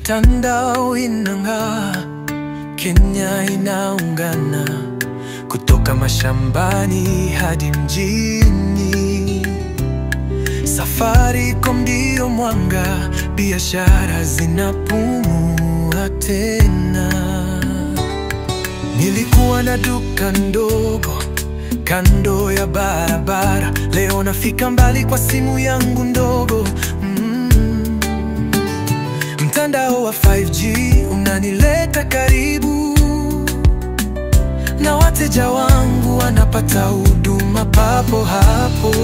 Mitandao inang'aa, Kenya inaungana, kutoka mashambani hadi mjini. Safaricom ndio mwanga, biashara zinapumua tena. Nilikuwa na duka ndogo kando ya barabara, leo nafika mbali kwa simu yangu ndogo. Mtandao wa 5G unanileta karibu, na wateja wangu wanapata huduma papo hapo.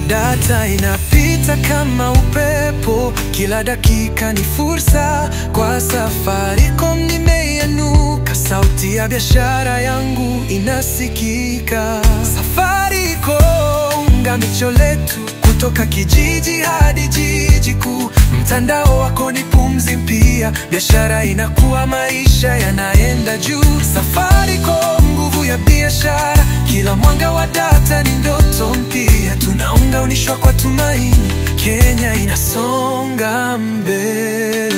Data inapita kama upepo, kila dakika ni fursa. Kwa Safaricom nimeinuka, sauti ya biashara yangu inasikika. Safaricom, ngamicho letu, kutoka kijiji hadi jiji kuu. Mtandao wako ni pumzi mpya, biashara inakuwa, maisha yanaenda juu. Safaricom, nguvu ya biashara, kila mwanga wa data ni ndoto mpya. Tunaunganishwa kwa tumaini, Kenya inasonga mbele.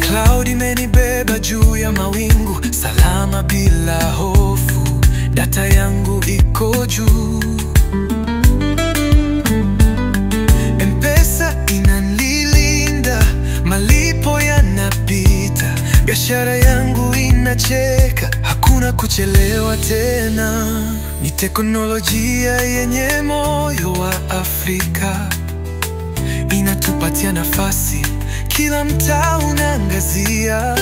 Cloud imenibeba juu ya mawingu, salama bila hofu, data yangu iko juu. M-Pesa inanilinda, malipo yanapita, biashara yangu inacheka, hakuna kuchelewa tena. Ni teknolojia yenye moyo wa Afrika, inatupatia nafasi, kila mtaa unaangazia.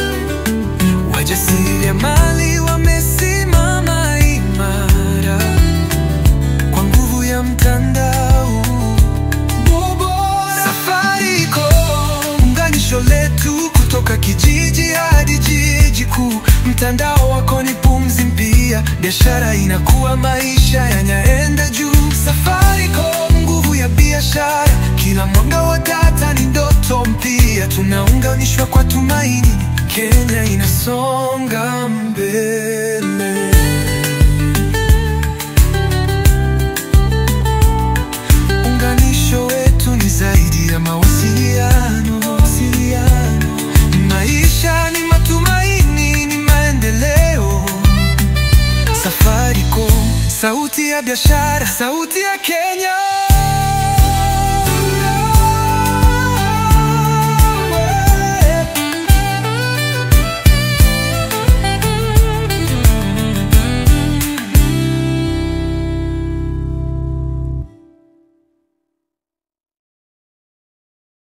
Wajasiriamali wamesimama imara kwa nguvu ya mtandao. Safaricom, unganisho letu, kutoka kijiji hadi jiji kuu. Mtandao wako ni pumzi mpya, biashara inakuwa, maisha yanaenda juu. Safaricom, nguvu ya biashara, kila mwanga wa data ni ndoto mpya. Tunaunganishwa kwa tumaini, Kenya inasonga mbele. Unganisho wetu ni zaidi ya mawasiliano. Maisha ni matumaini, ni maendeleo. Safaricom, sauti ya biashara, sauti ya Kenya.